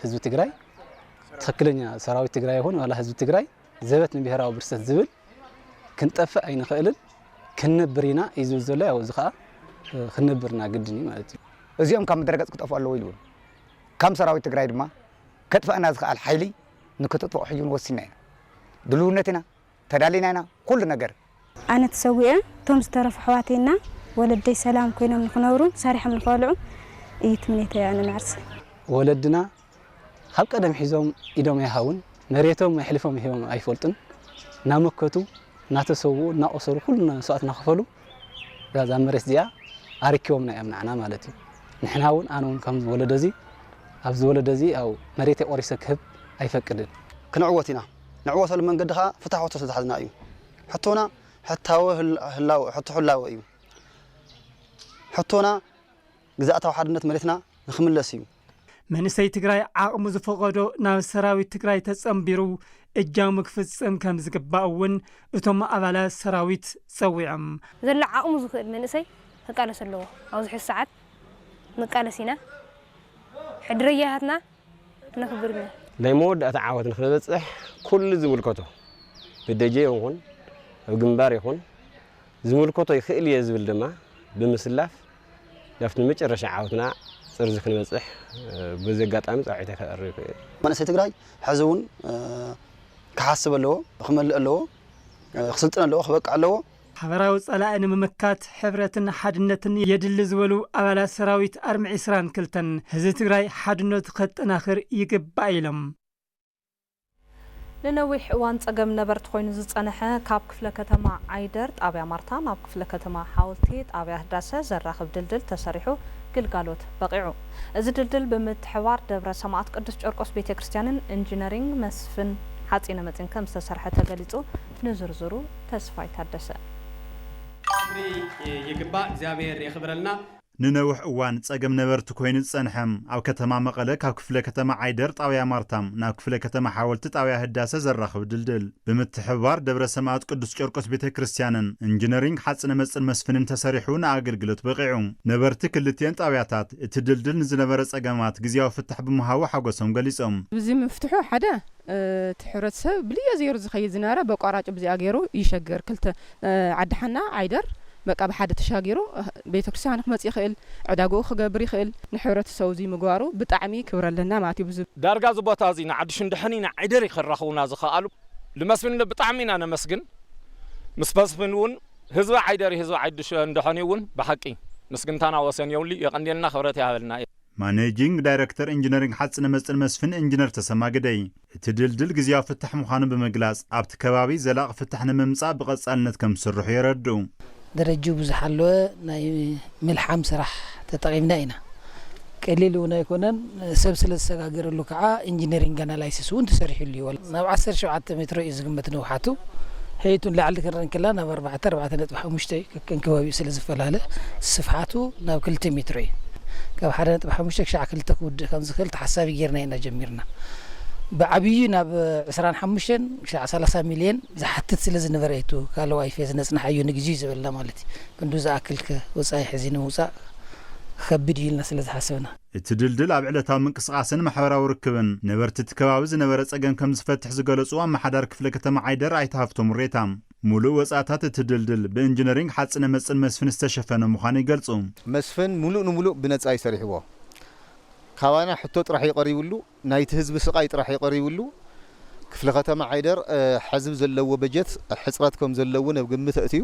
ህዝብ ትግራይ ተክለኛ ሰራዊት ትግራይ ይሆን ወላ ህዝብ ትግራይ ዘበት ንብሔራዊ ብርሰት ዝብል ክንጠፍእ አይንኽእልን ክንብሪና ይዙ ዘሎ ያው ዝኻ ክንብርና ግድኒ ማለት እዩ እዚኦም ከም ደረገጽ ክጠፍኡ ኣለዎ ኢሉ ከም ሰራዊት ትግራይ ድማ ከጥፋና ዝኽኣል ኃይሊ ንክተጥፍኡ ሕዩን ወሲና ኢና ድልውነትና ተዳሊናና ኩሉ ነገር ኣነ ተሰዊዐ ቶም ዝተረፉ ሕዋቴና ወለደይ ሰላም ኮይኖም ንኽነብሩ ሰሪሖም ንኽበልዑ እይትምኔተ ኣነ ማርስ ወለድና ካብ ቀደም ሒዞም ኢዶም ይሃውን መሬቶም ይሕልፎም ይሄም ኣይፈልጥን ናመከቱ ናተሰው ናቆሰሩ ኩሉ ሰዓት ናኸፈሉ ዛዛ መሬት ዚያ ኣርኪቦምና ያምናና ማለት እዩ ንሕናውን ኣነውን ከም ወለደዚ ኣብዚ ወለደዚ ኣው መሬት ቆሪሰ ክህብ ኣይፈቅድን ክንዕወቲና ንዕወተሉ መንገዲ ኻ ፍታሕወተ ተዛሕዝና እዩ ሕቶና ሕታው ህላው ሕቶ ህላው እዩ ሕቶና ግዛእታው ሓድነት መሬትና ንኽምለስ እዩ መንሰይ ትግራይ ዓቕሙ ዝፈቀዶ ናብ ሰራዊት ትግራይ ተጸምቢሩ እጃሙ ክፍጽም ከም ዝግባእውን እቶም ኣባላት ሰራዊት ጸዊዖም ዘላ ዓቕሙ ዝኽእል መንሰይ ተቃለስ ኣለዎ ኣብዚ ሕዚ ሰዓት ንቃለሲና ሕድረያትና ነክብርና ናይ መወዳእታ ዓወት ንኽንበጽሕ ኩሉ ዝምልከቶ ብደጀ ይኹን ኣብ ግንባር ይኹን ዝምልከቶ ይኽእል እየ ዝብል ድማ ብምስላፍ ላፍቲ መጨረሻ ዓወትና ጽርዝ ክንበጽሕ በዚ ኣጋጣሚ ጻዕይተ ከርብ መንእሰይ ትግራይ ሕዝውን ክሓስብ ኣለዎ ክመልእ ኣለዎ ክስልጥን ኣለዎ ክበቅዕ ኣለዎ ሓበራዊ ጸላኢ ንምምካት ሕብረትን ሓድነትን የድሊ ዝበሉ ኣባላት ሰራዊት ኣርሚ 22 ህዝቢ ትግራይ ሓድነቱ ከጠናኽር ይግባእ ኢሎም ለነዊሕ እዋን ጸገም ነበርት ኮይኑ ዝጸንሐ ካብ ክፍለ ከተማ ዓይደር ጣብያ ማርታ ናብ ክፍለ ከተማ ሓወልቲ ጣብያ ህዳሰ ዘራኽብ ድልድል ተሰሪሑ ግልጋሎት በቂዑ እዚ ድልድል ብምትሕዋር ደብረ ሰማዕት ቅዱስ ጨርቆስ ቤተክርስትያንን ኢንጂነሪንግ መስፍን ሓጺነ መጽን ከም ዝተሰርሐ ተገሊጹ ንዝርዝሩ ተስፋይ ታደሰ ይግባእ እግዚአብሔር ይኽብረልና ንነውሕ እዋን ጸገም ነበርት ኮይኑ ጸንሐም ኣብ ከተማ መቐለ ካብ ክፍለ ከተማ ዓይደር ጣብያ ማርታም ናብ ክፍለ ከተማ ሓወልቲ ጣብያ ህዳሰ ዘራኽብ ድልድል ብምትሕባር ደብረ ሰማዕት ቅዱስ ጨርቆስ ቤተክርስትያንን ኢንጂነሪንግ ሓጽነ መጽን መስፍንን ተሰሪሑ ንኣገልግሎት በቂዑ ነበርቲ ክልቲአን ጣብያታት እቲ ድልድል ንዝነበረ ጸገማት ግዜያዊ ፍታሕ ብምሃቡ ሓጎሶም ገሊጾም ብዚ ምፍትሑ ሓደ ትሕብረተሰብ ብልየ ዘይሩ ዝኸይድ ዝነበረ በቋራጭ ብዚኣ ገይሩ ይሸገር ክልተ ዓድሓና ዓይደር በቃ بحد تشاغيرو ቤተክርስቲያን ክመጽ ይኽእል ዕዳጎ ክገብር ይኽእል ንሕብረተሰብ እዚ ምግባሩ ብጣዕሚ ክብረለና ማለት እዩ ዳርጋ ዝቦታ እዚ ንዓድሽ እንደሕኒና ዓይደር ይኽራኸውና ዝኽኣሉ ልመስፍን ብጣዕሚና ነመስግን ምስ መስፍንውን ህዝቢ ዓይደር ህዝቢ ዓይድሽ እንደሕኒውን ብሓቂ ምስግንታና ወሰን የውሊ የቀንዴልና ክብረት ያበልና ማኔጂንግ ዳይሬክተር ኢንጂነሪንግ ሓጽነ መጽን መስፍን ኢንጂነር ተሰማግደይ እቲ ድልድል ግዜያዊ ፍታሕ ምዃኑ ብምግላጽ ኣብቲ ከባቢ ዘላቕ ፍታሕ ንምምጻእ ብቐጻልነት ከም ዝስርሑ የረድኡ درجو بزحلوه ناي ملحم سرح تتقيمنا هنا قليل ونا يكونن سبسل السغاغر له كعا انجينيرينج اناليسيس وانت سرح لي ولا نا 10 متر يزغمت ነው حاتو هيتون لعل كرن كلا نا 4.5 كن كوابي سلازفلاله صفحاتو نا 2 متر كاب 1.5 شعك لتكود كان زخلت حسابي غيرنا هنا جميرنا بعبينا ب25 شع 30 مليون زحتت سلز نبريتو قالوا واي فيز نصنح ايو نجي زبل مالتي كندو زاكلك وصاي حزين وصا خبدي لنا سلز حسبنا التدلدل اب علتاو منقسقاسن محبراو ركبن نبرت تكباب زنبر صقن كم زفتح زغلصوا محدار كفل كتما عيدر ايتهفتم ريتام ሙሉ ወጻታት ትድልድል በኢንጂነሪንግ ሓጽነ መጽን መስፍን ዝተሸፈነ ምዃኑ ይገልጹ መስፍን ሙሉ ብነጻ ይሰሪሕዎ ካባና ሕቶ ጥራሕ ይቀሪብሉ ናይቲ ህዝብ ስቃይ ጥራሕ ይቀሪብሉ ክፍለ ከተማ ዓይደር ሕዝብ ዘለዎ በጀት ሕጽረት ከም ዘለዎ ናብ ግምት እትዩ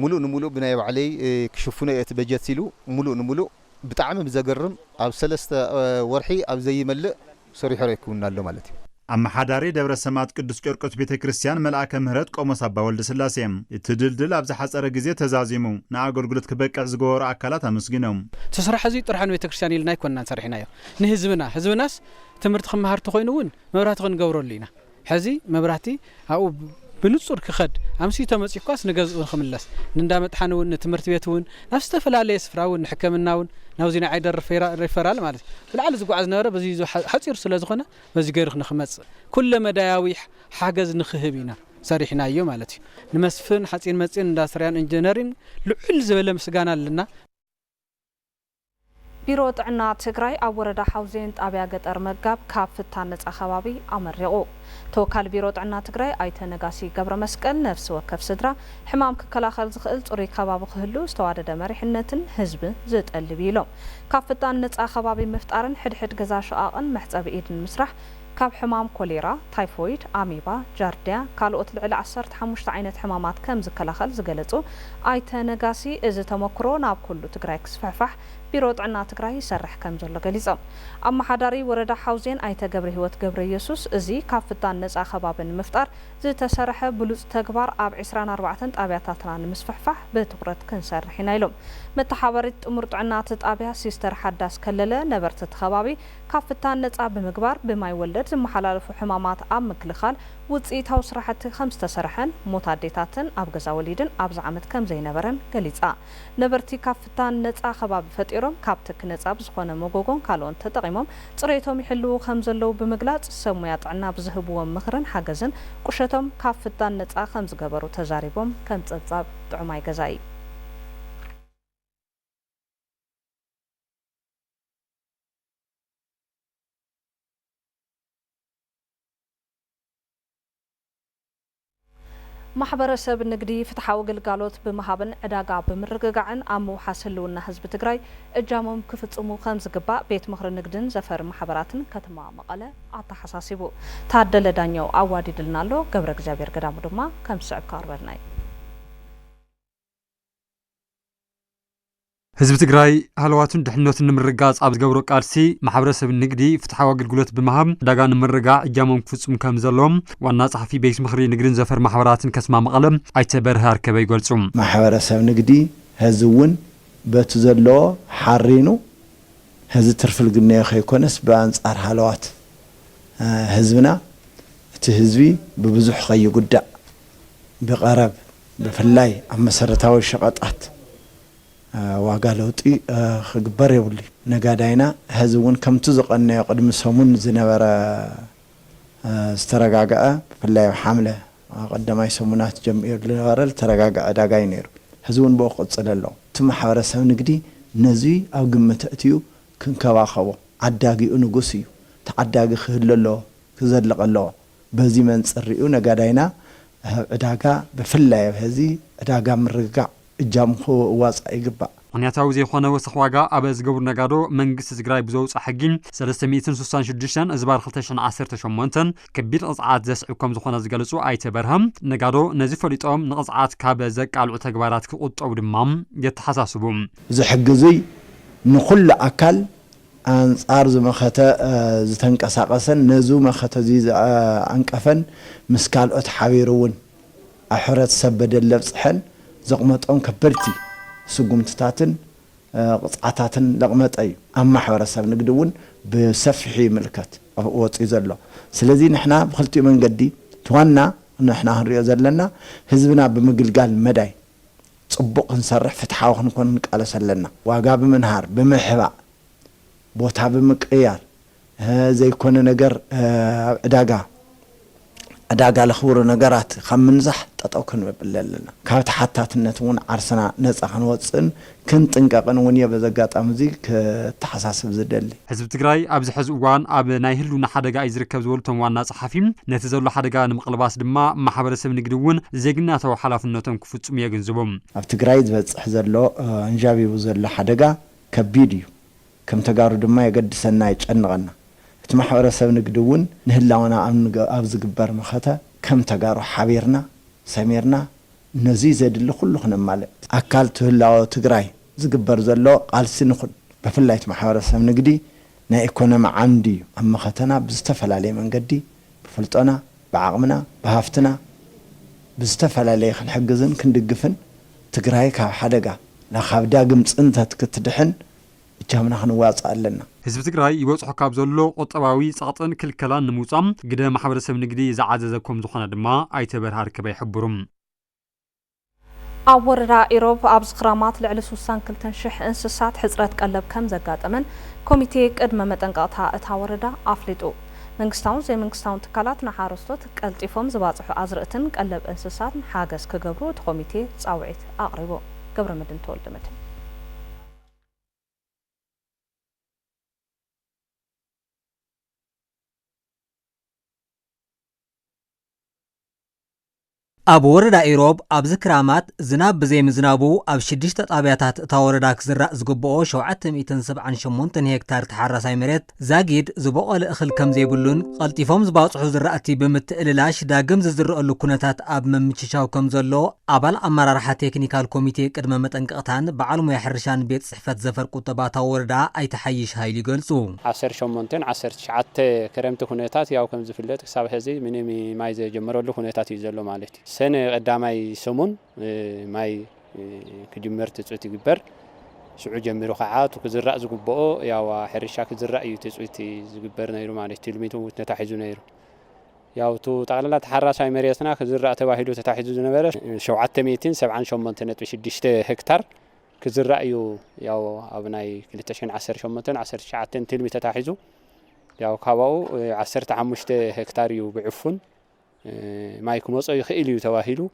ሙሉ ብናይ ባዕለይ ክሽፍኑ እቲ በጀት ሲሉ ሙሉ ብጣዕሚ ብዘገርም ኣብ 3 ወርሒ ኣብ ዘይመልእ ሰሪሑ ረክቡና ኣሎ ማለት እዩ አማሓዳሪ ደብረ ሰማት ቅዱስ ቂርቆስ ቤተክርስቲያን መልአከ ምህረት ቆሞስ አባ ወልደ ስላሴ እትድልድል አብዛ ሓፀረ ጊዜ ተዛዚሙ ንአገልግሎት ክበቅዕ ዝገበሩ አካላት አመስግኖም ተስራሕ እዚ ጥራሕን ቤተክርስቲያን ኢልና ይኮንናን ሰሪሕናዮ ንህዝብናስ ትምህርቲ ክመሃር ተኮይኑውን መብራህቲ ክንገብረሉ ኢና ሕዚ መብራህቲ አው ብንጹር ክኸድ አምሲ ተመጽኳስ ንገዝኡ ክምለስ ንንዳመጥሓነውን ትምህርት ቤቱውን ናብ ዝተፈላለዩ ስፍራውን ሕክምናውን ናውዚና አይደር ሪፈራል ማለት ብላዕሊ ዝጓዓዝ ነበረ በዚ ሓፂር ስለ ዝኾነ በዚ ገይሩ ንኽመጽ ኩለ መዳያዊ ሓገዝ ንኽህብ ኢና ሰሪሕናዮ ማለት እዩ ንመስፍን ሓፂን መጽን ኢንዳስትሪያን ኢንጂነሪንግ ልዑል ዝበለ ምስጋና ኣለና ቢሮ ጥዕና ትግራይ ኣብ ወረዳ ሓውዜን ጣብያ ገጠር መጋብ ካብ ፍታን ነጻ ከባቢ ኣመሪቑ ተወካል ቢሮ ጥዕና ትግራይ ኣይተ ነጋሲ ገብረ መስቀል ነፍሲ ወከፍ ስድራ ሕማም ክከላኸል ዝኽእል ጽሩይ ከባቢ ክህሉ ዝተዋደደ መሪሕነትን ህዝቢ ዝጠልብ ኢሎም ካብ ፍታን ነጻ ከባቢ ምፍጣርን ሕድሕድ ገዛ ሸቓቕን መሕጸቢ ኢድን ምስራሕ ካብ ሕማም ኮሌራ ታይፎይድ አሚባ ጃርዲያ ካልኦት ልዕሊ 15 ዓይነት ሕማማት ከም ዝከላኸል ዝገለጹ ኣይተ ነጋሲ እዚ ተመክሮ ናብ ኩሉ ትግራይ ክስፋሕፋሕ ቢሮ ጥዕና ትግራይ ይሰርሕ ከም ዘሎ ገሊጾም ኣመሓዳሪ ወረዳ ሓውዜን ኣይተ ገብረ ህይወት ገብረ ኢየሱስ እዚ ካብ ፍታን ነጻ ከባብን ምፍጣር ዝተሰርሐ ብሉጽ ተግባር ኣብ 24 ጣብያታትና ንምስፍሕፋሕ ብትኩረት ክንሰርሕ ኢና ኢሎም መተሓባሪት ጥሙር ጥዕና ጣብያ ሲስተር ሓዳስ ከለለ ነበርቲ ከባቢ ካብ ፍታን ነጻ ብምግባር ብማይ ወለድ ዝመሓላለፉ ሕማማት ኣብ ምክልኻል ውጽኢታዊ ስራሕቲ ከም ዝተሰርሐን ሞት ኣዴታትን ኣብ ገዛ ወሊድን ኣብዚ ዓመት ከም ዘይነበረን ገሊጻ ነበርቲ ካብ ፍታን ነጻ ከባቢ ፈጢሮም ካብቲ ክነጻ ብዝኾነ መጎጎን ካልኦን ተጠቒሞም ጽሬቶም ይሕልው ከም ዘለው ብምግላጽ ሰብ ሞያ ጥዕና ብዝህብዎም ምኽርን ሓገዝን ቁሸቶም ካብ ፍታን ነጻ ከም ዝገበሩ ተዛሪቦም ከም ጸጻብ ጥዑማይ ገዛ እዩ ማሕበረሰብ ንግዲ ፍትሓዊ ግልጋሎት ብምሃብን ዕዳጋ ብምርግጋዕን ኣብ ምውሓስ ህልውና ህዝቢ ትግራይ እጃሞም ክፍጽሙ ከም ዝግባእ ቤት ምኽሪ ንግድን ዘፈር ማሕበራትን ከተማ መቐለ ኣተሓሳሲቡ ታደለ ዳኛው ኣዋዲድልና ኣሎ ገብረ እግዚአብሔር ገዳሙ ድማ ከም ዝስዕብ ካርበልና እዩ ህዝቢ ትግራይ ሃለዋቱን ድሕነቱን ንምርጋጽ ኣብ ዝገብሮ ቃልሲ ማሕበረሰብ ንግዲ ፍትሓዊ አገልግሎት ብምሃብ ዕዳጋ ንምርጋዕ እጃሞም ክፍጽሙ ከም ዘሎም ዋና ጸሓፊ ቤት ምኽሪ ንግድን ዘፈር ማሕበራትን ከተማ መቐለ ኣይተ በርሀ ኣርከበ ይገልጹ ማሕበረሰብ ንግዲ ህዝቢ እውን በቲ ዘለዎ ሓሪኑ ህዝቢ ትርፍል ግነዮ ከይኮነስ ብኣንጻር ሃለዋት ህዝብና እቲ ህዝቢ ብብዙሕ ከይጉዳእ ብቐረብ ብፍላይ ኣብ መሰረታዊ ሸቐጣት ዋጋ ለውጢ ክግበር የብሉ ነጋዳይና ህዝብ እውን ከምቲ ዝቐነዮ ቅድሚ ሰሙን ዝነበረ ዝተረጋግዐ ብፍላይ ሓምለ ቀዳማይ ሰሙናት ጀሚሩ ዝነበረ ተረጋግዐ ዕዳጋ እዩ ነይሩ ህዝብ እውን ብኡ ክቕፅል ኣለዎ እቲ ማሕበረሰብ ንግዲ ነዚ ኣብ ግምት ኣእትዩ ክንከባኸቦ ዓዳጊኡ ንጉስ እዩ ተዓዳጊ ክህሉ ኣለዎ ክዘልቕ ኣለዎ በዚ መንፅር ሪኡ ነጋዳይና ዕዳጋ ብፍላይ ህዚ ዕዳጋ ምርግጋዕ እጃም ዋጻ ይግባእ ምክንያታዊ ዘይኮነ ወሰኽ ዋጋ ኣብ ዝገብሩ ነጋዶ መንግስቲ ትግራይ ብዘውፅእ ሕጊ 366 ዝባር 2018 ከቢድ ቅፅዓት ዘስዕብ ከም ዝኾነ ዝገልጹ ኣይተ በርሃም ነጋዶ ነዚ ፈሊጦም ንቅፅዓት ካብ ዘቃልዑ ተግባራት ክቁጠቡ ድማ የተሓሳስቡ ዝሕግዙ ንኩሉ ኣካል አንጻር ዝመኸተ ዝተንቀሳቀሰን ነዙ መኸተ አንቀፈን ምስ ካልኦት ሓቢሩውን ኣሕረት ሰበደል ለብፅሐን ዘቕመጦም ከበድቲ ስጉምትታትን ቅፅዓታትን ለቕመጠ እዩ ኣብ ማሕበረሰብ ንግዲ እውን ብሰፊሒ ምልከት ወፂኡ ዘሎ ስለዚ ንሕና ብክልቲኡ መንገዲ ትዋና ንሕና ክንሪኦ ዘለና ህዝብና ብምግልጋል መዳይ ጽቡቕ ክንሰርሕ ፍትሓዊ ክንኮን ንቃለስ ኣለና ዋጋ ብምንሃር ብምሕባእ ቦታ ብምቅያር ዘይኮነ ነገር ዕዳጋ ለኽብሩ ነገራት ከም ምንዛሕ ጠጠው ክንበብል ኣለና ካብ ተሓታትነት እውን ዓርስና ነፃ ክንወፅን ክንጥንቀቕን እውን የበዘጋጣሚ እዚ ክተሓሳስብ ዝደሊ ህዝቢ ትግራይ ኣብዚ ሕዚ እዋን ኣብ ናይ ህልውና ሓደጋ እዩ ዝርከብ ዝበሉ እቶም ዋና ጸሓፊ ነቲ ዘሎ ሓደጋ ንምቕልባስ ድማ ማሕበረሰብ ንግዲ እውን ዜግናታዊ ሓላፍነቶም ክፍጽሙ የግንዝቦም ኣብ ትግራይ ዝበፅሕ ዘሎ እንጃቢቡ ዘሎ ሓደጋ ከቢድ እዩ ከም ተጋሩ ድማ የገድሰና ይጨንቐና እቲ ማሕበረሰብ ንግዲ እውን ንህላውና ኣብ ዝግበር መኸተ ከም ተጋሩ ሓቢርና ሰሚርና ነዚ ዘድሊ ኩሉ ክነማልእ ኣካል ትህላው ትግራይ ዝግበር ዘሎ ቃልሲ ንኹን ብፍላይ እቲ ማሕበረሰብ ንግዲ ናይ ኢኮኖሚ ዓምዲ ኣብ መኸተና ብዝተፈላለየ መንገዲ ብፍልጦና ብዓቕምና ብሃፍትና ብዝተፈላለየ ክንሕግዝን ክንድግፍን ትግራይ ካብ ሓደጋ ካብ ዳግም ፅንተት ክትድሕን እጃምና ክንዋፅእ ኣለና ህዝቢ ትግራይ ይበፅሖ ካብ ዘሎ ቁጠባዊ ጸቕጥን ክልከላን ንምውፃም ግደ ማሕበረሰብ ንግዲ ዝዓዘዘኩም ዝኾነ ድማ ኣይተበርሃ ርከበ ይሕብሩም ኣብ ወረዳ ኢሮብ ኣብ ዝኽራማት ልዕሊ 62,000 እንስሳት ሕፅረት ቀለብ ከም ዘጋጠመን ኮሚቴ ቅድመ መጠንቀቕታ እታ ወረዳ ኣፍሊጡ መንግስታውን ዘይመንግስታውን ትካላት ንሓረስቶት ቀልጢፎም ዝባፅሑ ኣዝርእትን ቀለብ እንስሳትን ሓገዝ ክገብሩ እቲ ኮሚቴ ፃውዒት ኣቕሪቡ ገብረ መድን ተወልደ መድን ኣብ ወረዳ ኢሮብ ኣብ ዝክራማት ዝናብ ብዘይ ምዝናቡ ኣብ 6 ጣብያታት እታ ወረዳ ክዝራእ ዝግብኦ 778 ሄክታር ተሓራሳይ መሬት ዛጊድ ዝበቆለ እኽል ከም ዘይብሉን ቀልጢፎም ዝባፅሑ ዝራእቲ ብምትእልላሽ ዳግም ዝዝረአሉ ኩነታት ኣብ መምችቻው ከም ዘሎ ኣባል ኣመራርሓ ቴክኒካል ኮሚቴ ቅድመ መጠንቀቕታን በዓል ሞያ ሕርሻን ቤት ጽሕፈት ዘፈር ቁጠባ እታ ወረዳ ኣይተሓይሽ ሃይሉ ይገልጹ 18 19 ክረምቲ ኩነታት ያው ከም ዝፍለጥ ክሳብ ሕዚ ምንም ማይ ዘጀመረሉ ኩነታት እዩ ዘሎ ማለት እዩ سنة قدامي سمون ماي كجمرت تسويت جبر سعود جمرو خعات وكزرع زقبو يا وحرشة كزرع يتسويت زقبر نيرو معلش تلميتو وتتحيزو نيرو يا وتو تقلنا تحرس هاي مريسنا كزرع تواحدو تتحيزو نبرة شوعت 278 وشدشت هكتار كزرع يا أبناي كل تشين 10 شعتين تلمي تتحيزو يا وكابو 15 هكتار يبيعفون مايكو مصو يخيل يتواهلو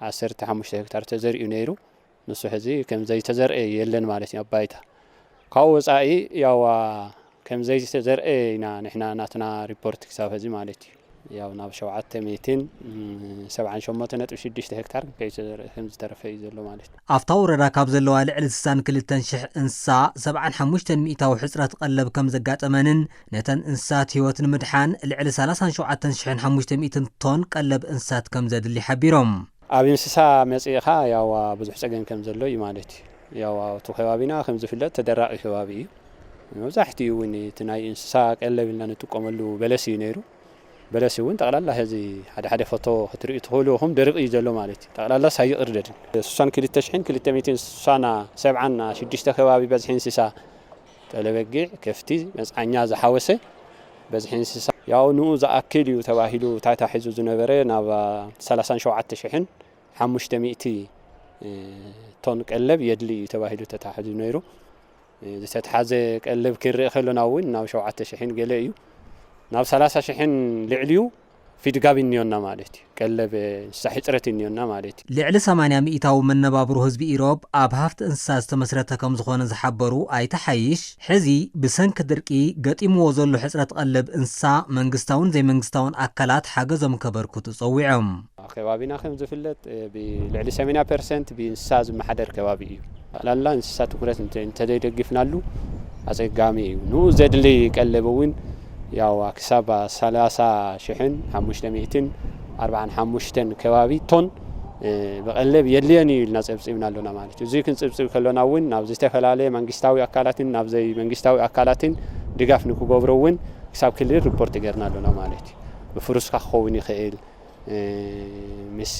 15 هكتار تزرع نيرو نسو حزي كم زي تزرع يلن مالتي ابايتا كاو وصاي ياو كم زي تزرع نحنا ناتنا ريبورت كساب حزي مالتي ياو ناب شوعت 278.6 هكتار كيتزرع كم زترفي زلو مالتي افتا وردا كاب زلو لعل سسان كلتن شح انسا 75 مئتاو حصرات قلب كم زقاطمنن نتن انسات هيوت المدحان لعل 37,500 طن قلب انسات كم زدلي حبيرهم ابي انسسا مصيخا ياو بزح صقن كم زلو مالتي ياو تو خوابينا كم زفلت تدراقي خوابي مزحتي وني تناي انسسا قلب لنا نتقملو بلسي نيرو بلسي وين تقلالا هذه حدا فوتو تري تقولوهم درق يزلو مالتي تقلالا سايقردد سوسان كل تشحين كل 200 سنه 7 6 خوابي بزحين انسسا تلبقع كفتي مصعኛ زحاوسه بزحين انسسا ያው ኑ ዘአክል ተባሂሉ ታታ ሒዙ ዝነበረ ናብ 37,500 ቶን ቀለብ የድሊ ተባሂሉ ተታሕዙ ነይሩ ዝተሓዘ ቀለብ ክርእ ከለናውን ናብ 7,000 ገለ እዩ ናብ 30,000 ልዕልዩ ፊድጋብ እንዮና ማለት ቀለብ ሳሕጥረት እንዮና ማለት ልዕሊ 80 ሚእታው መነባብሩ ህዝቢ ኢሮብ ኣብ ሃፍቲ እንስሳ ዝተመስረተ ከም ዝኾነ ዝሓበሩ ኣይተሓይሽ ሕዚ ብሰንኪ ድርቂ ገጢምዎ ዘሎ ሕፅረት ቀለብ እንስሳ መንግስታውን ዘይመንግስታውን ኣካላት ሓገዞም ከበርክቱ ፀዊዖም ከባቢና ከም ዝፍለጥ ብልዕሊ 80% ብእንስሳ ዝመሓደር ከባቢ እዩ ላላ እንስሳ ትኩረት እንተዘይደግፍናሉ ኣፀጋሚ እዩ ኑ ዘድሊ ቀለብ እውን ያው አክሳባ 30,545 ከባቢ ቶን በቀለብ የለኒ ይልና ጽብጽብናለና ማለት እዚ ክንጽብጽብ ከለናውን ናብ ዝተፈላለ መንግስታዊ አካላትን ናብ ዘይ መንግስታዊ አካላትን ድጋፍ ንክገብሩውን ክሳብ ክልል ሪፖርት ገርናለና ማለት በፍሩስካ ኾውን ይኽእል ምስ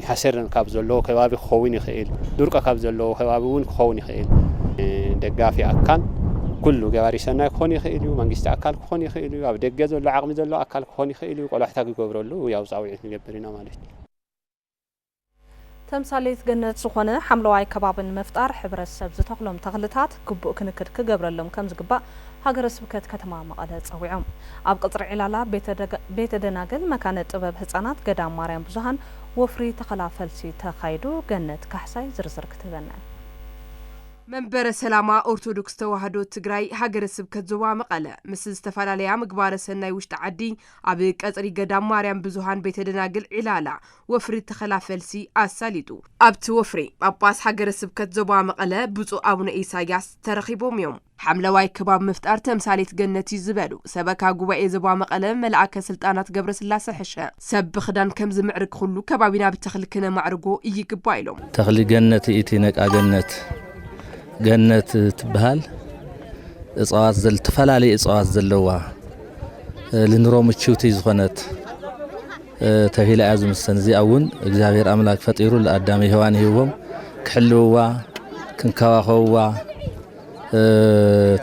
ሓሰርን ካብ ዘሎ ከባቢ ኾውን ይኽእል ዱርቃ ካብ ዘሎ ከባቢውን ኾውን ይኽእል ደጋፊ አካል كله جواري سنة كوني خيلو منجست أكل كوني خيلو أو دجاج ولا عقم زلوا أكل كوني خيلو ولا احتاج يقبروا له ويا وزاوية نجبرنا مالك تمثاليت جنة سخونة حملوا كباب مفتار حبر السبز تقلم تغلطات كبو كنكر كجبر لهم كم زقبا هاجر سبكت كتمام مقالات صويعهم أبقى قطر علالا بيت دناقل مكان طباب حصانات قدام مريم بزهان وفري تخلافلسي تخايدو جنة كحساي زرزر كتبنا منبر سلامة أرثوذكس توحدو تجري هاجر سبكت زوا مقالة مثل استفالاليا مقبار سنة وش تعدي عبد قطري قدام مريم بزهان بيت دناقل علالا وفري تخلافلسي أساليدو أبت وفري أباس هاجر سبكت زوا مقالة بزو أبونا إيساياس ترخيبهم يوم حملة واي كباب مفتار تمثاليت جنتي زبالو سبكا قوائي زبا مقالة ملعك سلطانات قبر سلاسة حشا سب خدان كم زمعرك خلو كبابنا بتخلكنا معرقو يقبايلهم تخلي جنتي إتينك أجنت جنة تبهال እጽዋት ተፈላለዩ እጽዋት ዘለዋ ለኑሮ ምቹት ዝኾነት ተሂላ ያዙ ምሰን እዚኣ እውን እግዚአብሔር አምላክ ፈጢሩ ለአዳም ሔዋን ሂቦም ክሕልውዋ ክንከባኸውዋ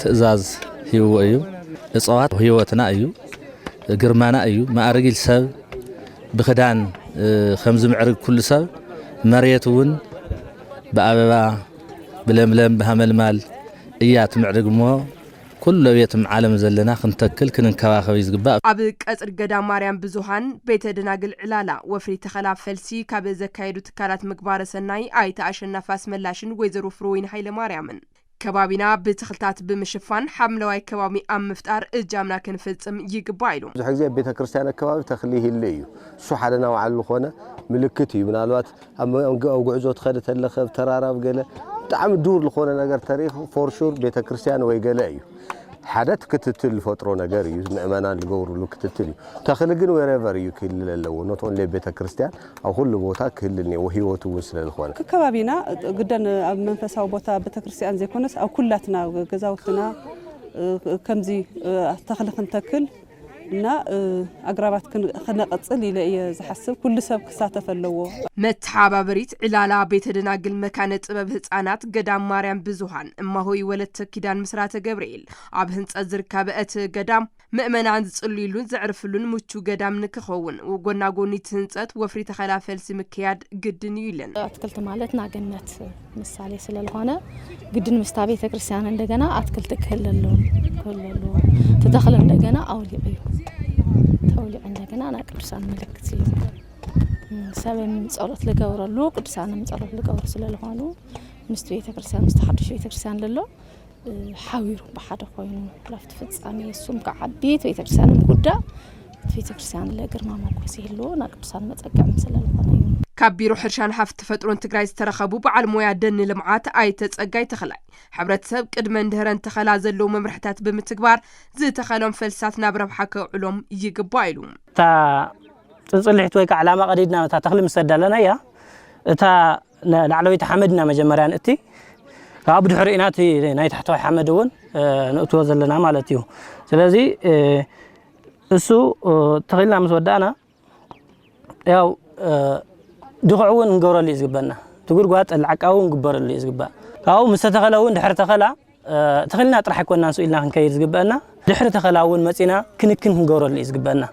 ትእዛዝ ሂብዎ እዩ እጽዋት ህይወትና እዩ ግርማና እዩ ማዕርጊል ሰብ ብክዳን ከም ዝምዕርግ ኩሉ ሰብ መሬት እውን በአበባ ብለምለም በሃመልማል እያ ትምዕርግሞ ኩሉ ቤትም ዓለም ዘለና ክንተክል ክንንከባኸብ ይዝግባእ ኣብ ቀጽሪ ገዳም ማርያም ብዙሃን ቤተ ደናግል ዕላላ ወፍሪ ተኸላፈልሲ ካብ ዘካየዱ ትካላት ምግባረ ሰናይ ኣይተ አሸናፊ አስመላሽን ወይዘሮ ፍሮወይን ኃይለ ማርያምን ከባቢና ብትኽልታት ብምሽፋን ሓምለዋይ ከባቢ ኣብ ምፍጣር እጃምና ክንፈጽም ይግባእ ኢሉ ብዙሕ ግዜ ቤተ ክርስቲያን ከባቢ ተኽሊ ይህሉ እዩ እሱ ሓደና ዋዕሉ ዝኾነ ምልክት እዩ ምናልባት ኣብ ጉዕዞ ትኸደ ተለኸ ተራራብ ገለ ብጣዕሚ ዱር ዝኾነ ነገር ታሪኽ ፎር ሹር ቤተ ክርስቲያን ወይ ገለ እዩ حدث كتتل فترة نجاري مأمانا الجور لو كتتلي تخلقين wherever you كل لو not only بيت كريستيان أو كل بوتا كلني وهي وتوصل الإخوان ككبابينا جدا منفس أو بوتا بيت كريستيان زي كونس أو كلاتنا جزاوتنا كم زي تخلق نتكل نا أقربات خنا قصلي لي زحسب كل سب كساتف اللو متحابة بريت علالا بيت دناقل مكانت بهتانات قدام مريم بزوهان اما هو ولد كيدان مسرات جبريل عبهنت أزركا بقت قدام مأمن عند تصليلون زعرفلون متشو قدام نكخون وقلنا قوني تنسات وفري تخلافل سمكياد قدن يلن أتكلت مالتنا قنات مسالي سلالغانا قدن مستابي تكرسيان عندنا أتكلتك هللون كللون تدخل عندنا أولي بيو تولي عندنا أنا كرسان ملكتي سبب صارت لجور اللو كرسان صارت لجور سلالغانو مستوي تكرسان مستحدش تكرسان للو حاويرو بحد خوينو لفت فصامي السم كعبيت ويتكرسان مقدا ويتكرسان لجرما مكوسي لو نكرسان متقام سلالغانو كبيرو حرشان حفت فترون تجراي ترخبو بعل مويا دن لمعات اي تتصقاي تخلاي حبرتسب قدم اندهرن تخلا زلو ممرحتات بمتكبار زي تخلون فلسات نابربحك علوم يقبايلو تا تصلحت ويك علامه قديدنا تا تخلي مسدلنا يا تا لعلوي تحمدنا مجمريان اتي كاب دحريناتي ناي تحت حمد ون نقطو زلنا مالتيو سلازي اسو تخيلنا مسودانا ياو دغعون نقبر اللي يزقبنا تقول قوات العقاو نقبر اللي يزقبا كاو مستتخلاون دحر تخلا تخلينا طرح كنا نسئلنا كنكير يزقبنا دحر تخلاون مصينا كنكن نقبر اللي يزقبنا